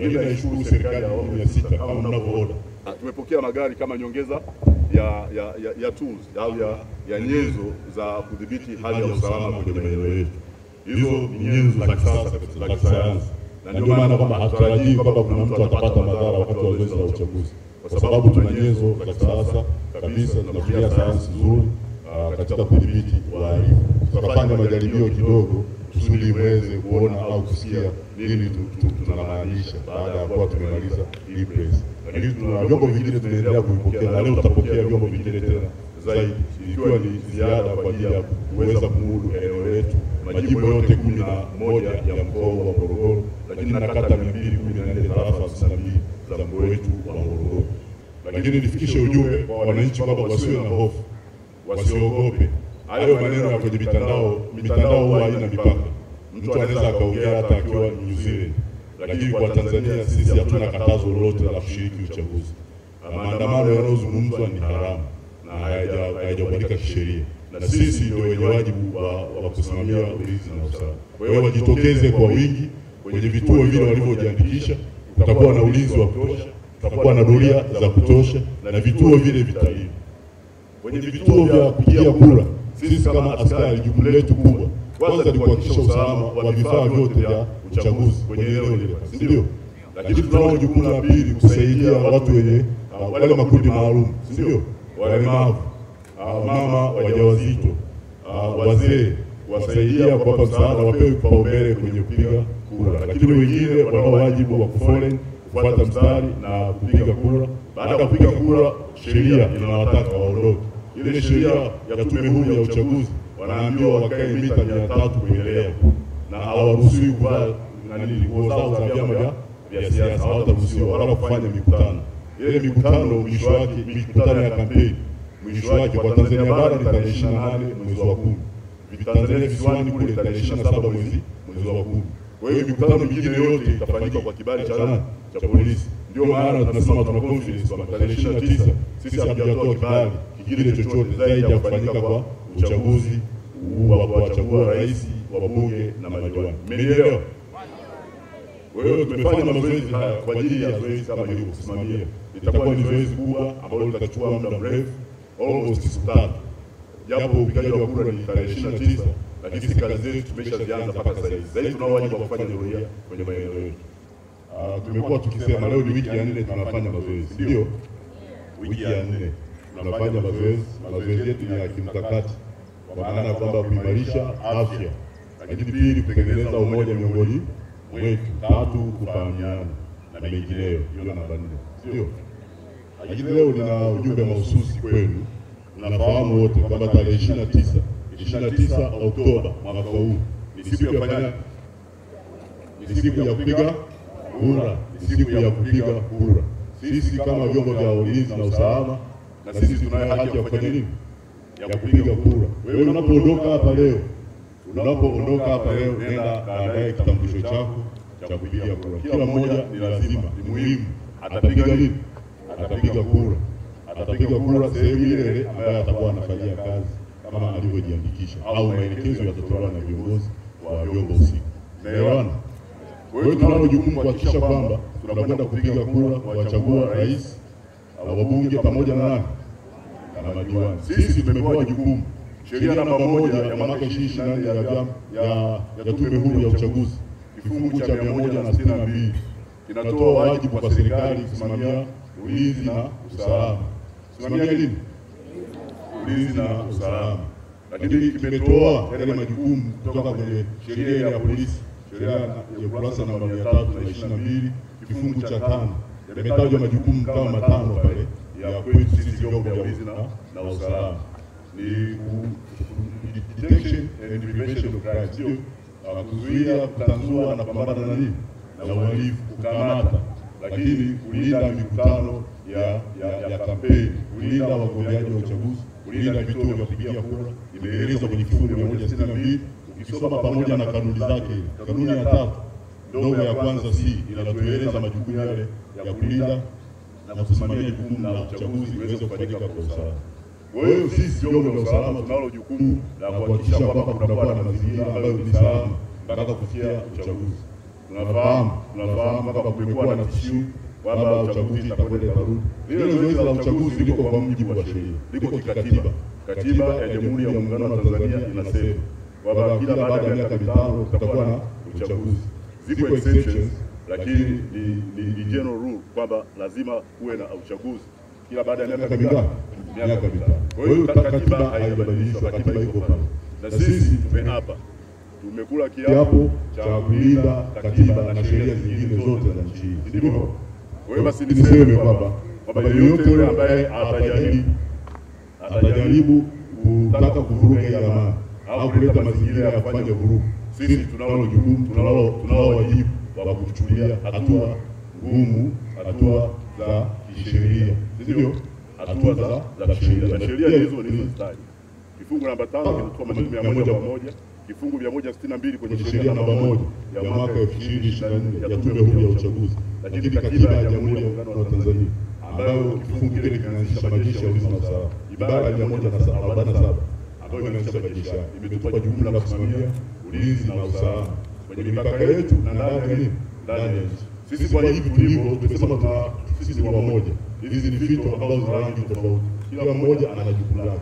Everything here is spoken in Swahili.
Lakini naishukuru serikali ya awamu ya 6 kama mnavyoona. Tumepokea magari kama nyongeza ya tools au ya nyenzo za kudhibiti hali ya usalama kwenye maeneo yetu. Hizo ni nyenzo za kisasa za kisayansi. Na ndio maana kwamba hatutarajii kwamba kuna mtu atapata madhara wakati wa zoezi la uchaguzi. Kwa sababu tuna nyenzo za kisasa kabisa, tunatumia sayansi nzuri katika kudhibiti wahalifu. Tutafanya majaribio kidogo kusudi muweze kuona au kusikia nini tunamaanisha baada ya kuwa tumemaliza hii press. Lakini tuna vyombo vingine tunaendelea kuvipokea, na leo tutapokea vyombo vingine tena zaidi, ikiwa ni ziada kwa ajili ya kuweza kumudu eneo letu, majimbo yote 11 ya mkoa wa Morogoro, lakini na kata 214 tarafa 52 za mkoa wetu wa Morogoro. Lakini nifikishe ujumbe kwa wananchi kwamba wasiwe na hofu, wasiogope. Hayo maneno ya kwenye mitandao huwa haina mipaka. Mtu anaweza akaongea hata akiwa New Zealand. Lakini kwa Tanzania sisi hatuna katazo lolote la kushiriki uchaguzi. Maandamano yanayozungumzwa ni haramu na hayajakubalika kisheria. Na sisi ndio wenye wajibu wa kusimamia ulinzi na usalama. Kwa hiyo wajitokeze kwa wingi kwenye vituo vile walivyojiandikisha. Kutakuwa na ulinzi wa kutosha, kutakuwa na doria za kutosha, na vituo vile vitalindwa. Kwenye vituo vya kupigia kura, sisi kama askari jukumu letu kubwa kwanza ni kuhakikisha usalama wa vifaa vyote vya uchaguzi kwenye eneo lile, si ndio? Lakini tunao jukumu la pili kusaidia watu wenye wale makundi maalum, si ndio? Walemavu, mama wajawazito, wazee, kuwasaidia kuwapa msaada, wapewe kipaumbele kwenye kupiga kura. Lakini wengine wanao wajibu wa kufuata mstari na kupiga kura. Baada ya kupiga kura, sheria inawataka waondoke. Ile sheria ya Tume Huru ya Uchaguzi wanaambiwa wakae mita 300 kuendelea, na hawaruhusiwi kuvaa nguo zao za vyama vya siasa, hawataruhusiwa wala kufanya mikutano. Ile mikutano mwisho wake, mikutano ya kampeni mwisho wake kwa Tanzania bara ni tarehe 28 mwezi wa 10. Tanzania visiwani kule tarehe 27 mwezi wa 10. Kwa hiyo mikutano mingine yote itafanyika kwa kibali cha polisi. Ndio maana tunasema tuna confidence kwamba tarehe 29 sisi hatujatoa kibali kingine chochote zaidi ya kufanyika kwa uchaguzi wa kuwachagua rais, wabunge na madiwani. Mmenielewa? Kwa hiyo tumefanya mazoezi haya kwa ajili ya zoezi kama hilo kusimamia. Itakuwa ni zoezi kubwa ambalo litachukua muda mrefu, almost siku 3. Japo upigaji wa kura ni tarehe 29, lakini sisi kazi zetu tumeshazianza mpaka sasa hivi. Zaidi tunao wajibu wa kufanya doria kwenye maeneo yetu. Tumekuwa tukisema leo ni wiki ya 4 tunafanya mazoezi, ndio? Wiki ya 4 tunafanya mazoezi. Mazoezi yetu ni ya kimkakati, kwa maana kwamba kuimarisha afya, lakini pili kutengeneza umoja miongoni mwetu, 3 kufahamiana na mengineyo. Hiyo namba 4, ndio? Lakini leo nina ujumbe mahususi kwenu. Nafahamu wote kwamba tarehe 29 Oktoba mwaka huu ni siku ya kupiga kura, ni siku ya kupiga kura. Sisi kama vyombo vya ulinzi na usalama, na sisi tunayo haki ya kufanya nini? Ya kupiga kura. Wewe unapoondoka hapa leo, nenda kaandae kitambulisho chako cha kupiga kura. Kila mmoja ni lazima, ni muhimu atapiga nini? Atapiga kura. Atapiga kura sehemu ile ambayo atakuwa anafanyia kazi kama alivyojiandikisha, au maelekezo yatatolewa na viongozi wa vyombo husika. Naelewana? Kwa hiyo tunalo jukumu kuhakikisha kwamba tunakwenda kupiga kura kuwachagua rais, wabunge pamoja na madiwani. Sisi tumepewa jukumu, sheria namba 1 ya mwaka 2024 ya Tume Huru ya Uchaguzi kifungu cha 162 kinatoa wajibu kwa serikali kusimamia ulinzi na usalama. Kusimamia nini? Ulinzi na usalama. Lakini kimetoa yale majukumu kutoka kwenye sheria ya polisi, sheria ya ukurasa namba 322 kifungu cha 5. Yametajwa majukumu kama 5 pale ya kwetu sisi vyombo vya ulinzi na usalama. Ni detection and prevention of crime, sio kuzuia, kutanzua na kupambana na nini? Na uhalifu, kukamata, lakini kulinda mikutano ya kampeni, kulinda wagombeaji wa uchaguzi, kulinda vituo vya kupigia kura. Imeelezwa kwenye kifungu 162. Ukisoma pamoja na kanuni zake, kanuni ya 3 ndogo ya kwanza inatueleza majukumu yale ya kulinda na kusimamia jukumu la uchaguzi iweze kufanyika kwa usalama. Kwa hiyo sisi vyombo vya usalama tunalo jukumu la kuhakikisha kwamba kunakuwa na mazingira ambayo ni salama mpaka kufikia uchaguzi. tunafahamu kwamba kumekuwa na tishio kwamba uchaguzi utakwenda tarudi. Hilo zoezi la uchaguzi liko kwa mujibu wa sheria, liko kikatiba. Katiba ya Jamhuri ya Muungano wa Tanzania inasema kwamba kila baada ya miaka 5 kutakuwa na uchaguzi. Ziko exceptions, lakini ni general rule kwamba lazima kuwe na uchaguzi kila baada ya miaka 5. Kwa hiyo katiba haijabadilishwa, katiba iko pale. Na sisi tumeapa, tumekula kiapo cha kulinda katiba na sheria zingine zote za nchi hii. Ndivyo. Kwa hiyo basi niseme kwamba yeyote yule ambaye atajaribu kutaka kuvuruga hii amani au kuleta mazingira ya kufanya vurugu, sisi tunalo jukumu, tunalo wajibu wa kuchukulia hatua ngumu, hatua za kisheria. Ndio, hatua za kisheria. Na sheria hizo nilizozitaja. Kifungu namba 5 kinatoa majukumu ya moja kwa moja. Kifungu 162 kwenye sheria namba 1 ya mwaka 2024 ya Tume Huru ya Uchaguzi. Lakini katiba ya Jamhuri ya Muungano wa Tanzania ambayo kifungu kile kinaanzisha majeshi ya ulinzi na usalama, ibara ya 147 ambayo inaanzisha majeshi imetupa jukumu la kusimamia ulinzi na usalama kwenye mipaka yetu na ndani ya nchi. Sisi kwa hivi tulivyo tumesema sisi ni wamoja. Hizi ni fito ambazo zina rangi tofauti. Kila mmoja ana jukumu lake.